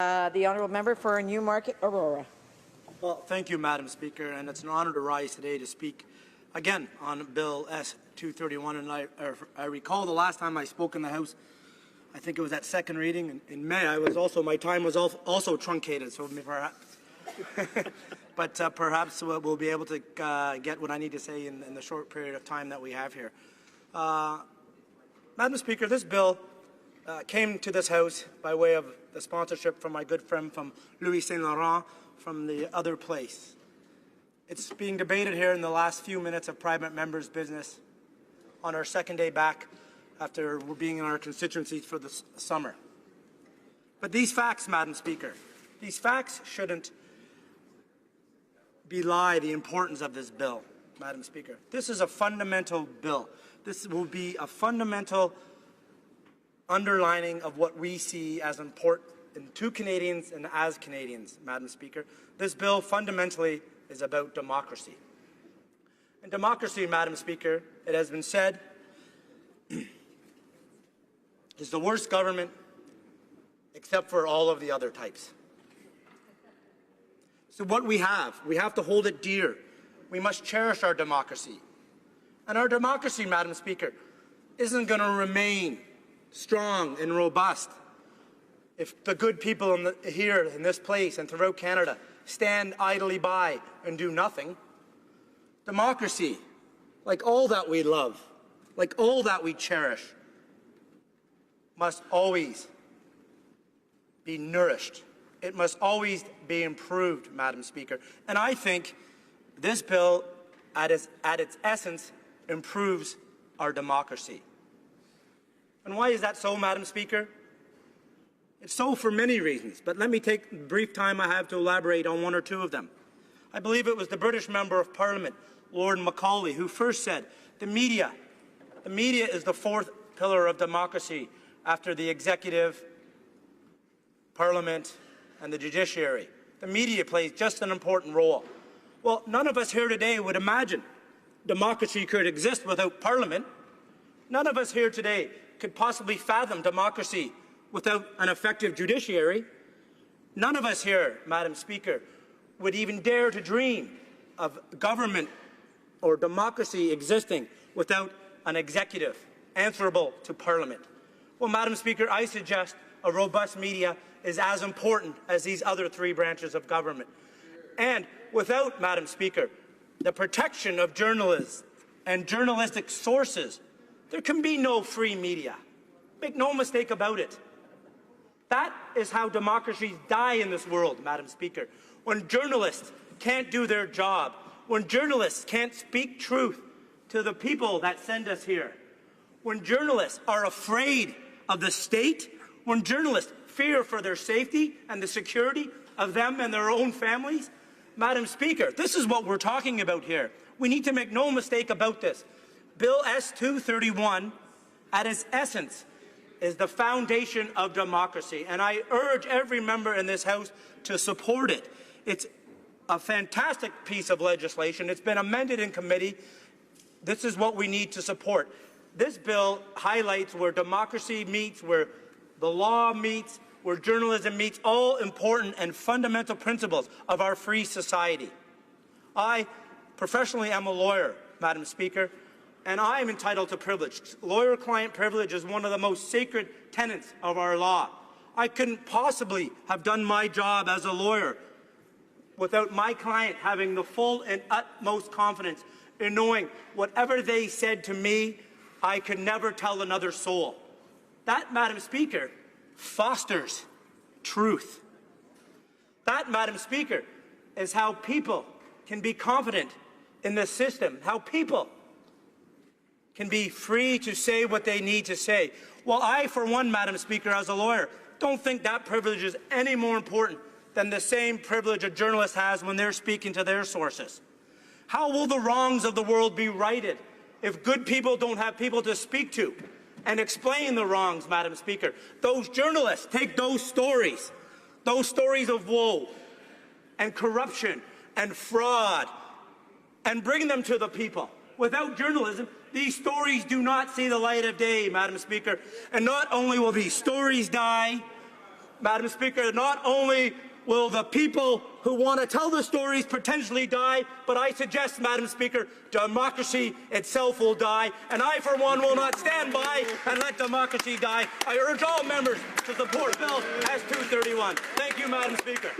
The honourable member for Newmarket, Aurora. Well, thank you, Madam Speaker, and it's an honour to rise today to speak again on Bill S-231. And I recall the last time I spoke in the House, I think it was at second reading in May. My time was also truncated, so but perhaps we'll be able to get what I need to say in the short period of time that we have here. Madam Speaker, this bill came to this House by way of the sponsorship from my good friend from Louis Saint Laurent from the other place. It's being debated here in the last few minutes of private members' business on our second day back after we're being in our constituencies for the summer. But these facts, Madam Speaker, these facts shouldn't belie the importance of this bill, Madam Speaker. This is a fundamental bill. This will be a fundamental underlining of what we see as important to Canadians and as Canadians, Madam Speaker. This bill fundamentally is about democracy. And democracy, Madam Speaker, it has been said, is the worst government except for all of the other types. So what we have to hold it dear. We must cherish our democracy. And our democracy, Madam Speaker, isn't going to remain strong and robust if the good people here in this place and throughout Canada stand idly by and do nothing. Democracy, like all that we love, like all that we cherish, must always be nourished. It must always be improved, Madam Speaker. And I think this bill, at its essence, improves our democracy. And why is that so, Madam Speaker? It's so for many reasons, but let me take the brief time I have to elaborate on one or two of them. I believe it was the British Member of Parliament, Lord Macaulay, who first said, the media is the fourth pillar of democracy after the executive, Parliament, and the judiciary. The media plays just an important role. Well, none of us here today would imagine democracy could exist without Parliament. None of us here today could possibly fathom democracy without an effective judiciary. None of us here, Madam Speaker, would even dare to dream of government or democracy existing without an executive answerable to Parliament. Well, Madam Speaker, I suggest a robust media is as important as these other three branches of government. And without, Madam Speaker, the protection of journalists and journalistic sources, there can be no free media. Make no mistake about it. That is how democracies die in this world, Madam Speaker. When journalists can't do their job, when journalists can't speak truth to the people that send us here, when journalists are afraid of the state, when journalists fear for their safety and the security of them and their own families, Madam Speaker, this is what we're talking about here. We need to make no mistake about this. Bill S-231, at its essence, is the foundation of democracy, and I urge every member in this House to support it. It's a fantastic piece of legislation. It's been amended in committee. This is what we need to support. This bill highlights where democracy meets, where the law meets, where journalism meets, all important and fundamental principles of our free society. I professionally am a lawyer, Madam Speaker, and I am entitled to privilege. Lawyer-client privilege is one of the most sacred tenets of our law. I couldn't possibly have done my job as a lawyer without my client having the full and utmost confidence in knowing whatever they said to me, I could never tell another soul. That, Madam Speaker, fosters truth. That, Madam Speaker, is how people can be confident in the system, how people can be free to say what they need to say. Well, I, for one, Madam Speaker, as a lawyer, don't think that privilege is any more important than the same privilege a journalist has when they're speaking to their sources. How will the wrongs of the world be righted if good people don't have people to speak to and explain the wrongs, Madam Speaker? Those journalists take those stories of woe and corruption and fraud, and bring them to the people. Without journalism, these stories do not see the light of day, Madam Speaker. And not only will these stories die, Madam Speaker, not only will the people who want to tell the stories potentially die, but I suggest, Madam Speaker, democracy itself will die, and I, for one, will not stand by and let democracy die. I urge all members to support Bill S-231. Thank you, Madam Speaker.